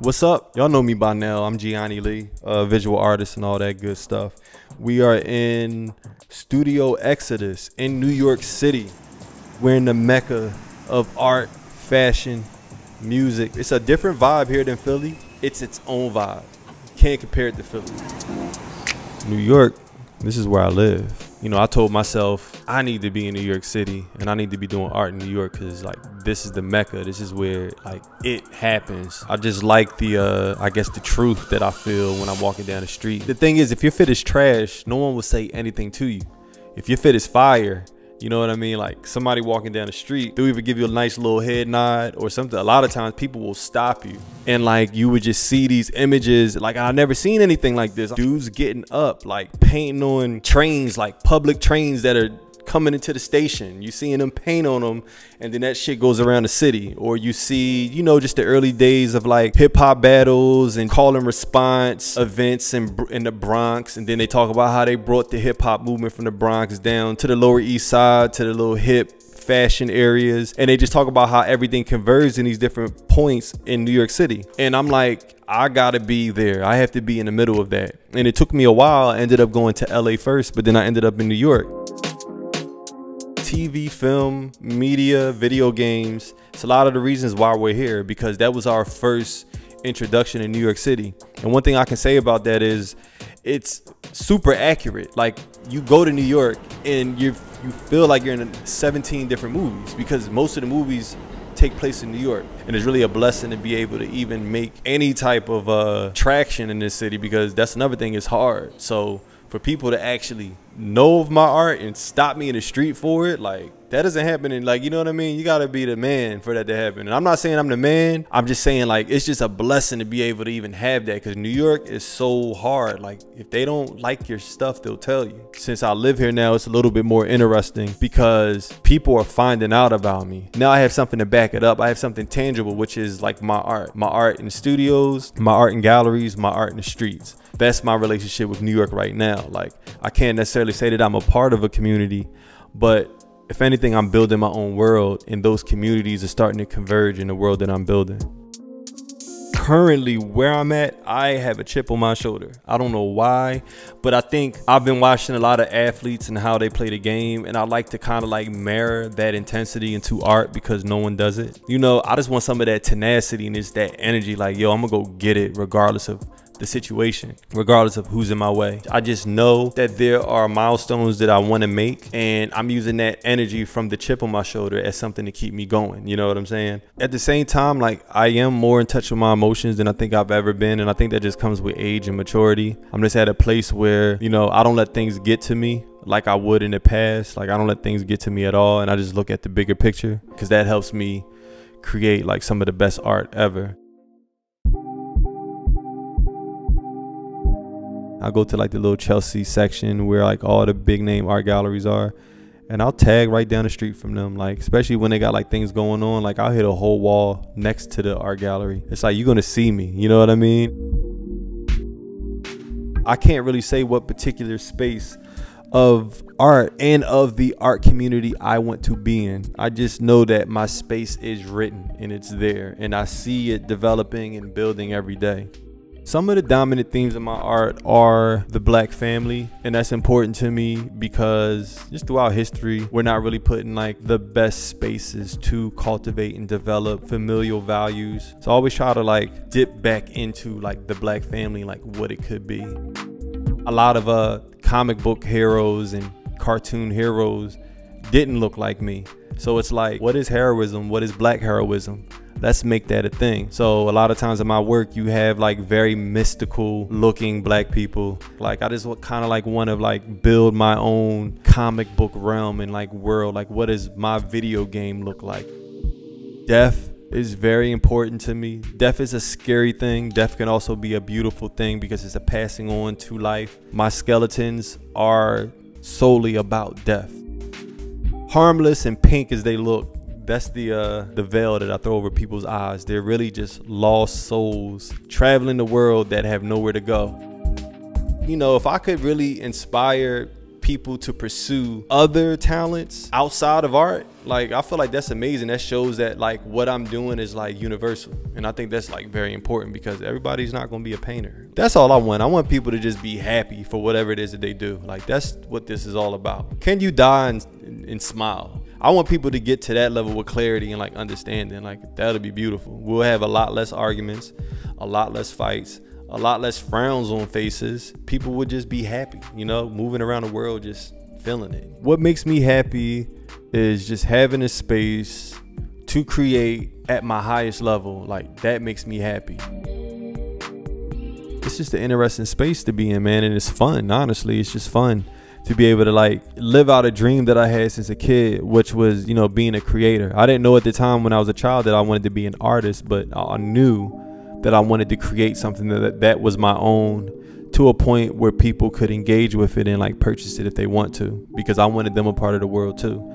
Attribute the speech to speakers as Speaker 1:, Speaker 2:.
Speaker 1: What's up? Y'all know me by now. I'm Gianni Lee, visual artist and all that good stuff. We are in Studio Exodus in New York City. We're in the mecca of art, fashion, music. It's a different vibe here than Philly. It's its own vibe. Can't compare it to Philly. New York, this is where I live. You know, I told myself I need to be in New York City and I need to be doing art in New York because like this is the mecca. This is where like it happens. I just like the I guess the truth that I feel when I'm walking down the street. The thing is, if your fit is trash, no one will say anything to you. If your fit is fire, you know what I mean? Like somebody walking down the street, they'll even give you a nice little head nod or something. A lot of times people will stop you and like you would just see these images. Like I've never seen anything like this. Dudes getting up, like painting on trains, like public trains that are coming into the station. You seeing them paint on them and then that shit goes around the city. Or you see, you know, just the early days of like hip hop battles and call and response events in the Bronx. And then they talk about how they brought the hip hop movement from the Bronx down to the Lower East Side, to the little hip fashion areas. And they just talk about how everything converges in these different points in New York City. And I'm like, I gotta be there. I have to be in the middle of that. And it took me a while. I ended up going to LA first, but then I ended up in New York. TV, film, media, video games. It's a lot of the reasons why we're here, because that was our first introduction in New York City. And one thing I can say about that is it's super accurate. Like you go to New York and you feel like you're in 17 different movies, because most of the movies take place in New York. And it's really a blessing to be able to even make any type of traction in this city, because that's another thing, it's hard. So for people to actually know of my art and stop me in the street for it, like that doesn't happen. And like, you know what I mean? You gotta be the man for that to happen. And I'm not saying I'm the man. I'm just saying like, it's just a blessing to be able to even have that, because New York is so hard. Like if they don't like your stuff, they'll tell you. Since I live here now, it's a little bit more interesting because people are finding out about me. Now I have something to back it up. I have something tangible, which is like my art in studios, my art in galleries, my art in the streets. That's my relationship with New York right now. Like I can't necessarily say that I'm a part of a community, but if anything, I'm building my own world, and those communities are starting to converge in the world that I'm building. Currently, where I'm at, I have a chip on my shoulder. I don't know why, but I think I've been watching a lot of athletes and how they play the game, and I like to kind of like mirror that intensity into art because no one does it. You know, I just want some of that tenacity and just that energy, like, yo, I'm gonna go get it regardless of the situation, regardless of who's in my way. I just know that there are milestones that I want to make, and I'm using that energy from the chip on my shoulder as something to keep me going. You know what I'm saying? At the same time, like I am more in touch with my emotions than I think I've ever been, and I think that just comes with age and maturity. I'm just at a place where, you know, I don't let things get to me like I would in the past. Like I don't let things get to me at all, and I just look at the bigger picture, because that helps me create like some of the best art ever. I'll go to like the little Chelsea section where like all the big name art galleries are, and I'll tag right down the street from them. Like especially when they got like things going on, like I'll hit a whole wall next to the art gallery. It's like you're gonna see me, you know what I mean? I can't really say what particular space of art and of the art community I want to be in. I just know that my space is written and it's there, and I see it developing and building every day. Some of the dominant themes in my art are the Black family, and that's important to me because just throughout history, we're not really put in like the best spaces to cultivate and develop familial values. So I always try to like dip back into like the Black family, like what it could be. A lot of comic book heroes and cartoon heroes didn't look like me. So it's like, what is heroism? What is Black heroism? Let's make that a thing. So a lot of times in my work, you have like very mystical looking Black people. Like I just kind of like want to like build my own comic book realm and like world. Like what does my video game look like? Death is very important to me. Death is a scary thing. Death can also be a beautiful thing because it's a passing on to life. My skeletons are solely about death. Harmless and pink as they look, that's the veil that I throw over people's eyes. They're really just lost souls traveling the world that have nowhere to go. You know, if I could really inspire people to pursue other talents outside of art, Like, I feel like that's amazing. That shows that like what I'm doing is like universal, and I think that's like very important because everybody's not gonna be a painter. That's all I want. I want people to just be happy for whatever it is that they do. Like, that's what this is all about. Can you die and smile? I want people to get to that level with clarity and like understanding. Like, that'll be beautiful. We'll have a lot less arguments, a lot less fights, a lot less frowns on faces. People would just be happy, you know, moving around the world just feeling it. What makes me happy is just having a space to create at my highest level. Like, that makes me happy. It's just an interesting space to be in, man, and it's fun. Honestly, it's just fun to be able to like live out a dream that I had since a kid, which was, you know, being a creator. I didn't know at the time when I was a child that I wanted to be an artist, but I knew that I wanted to create something that was my own, to a point where people could engage with it and like purchase it if they want to, because I wanted them a part of the world too.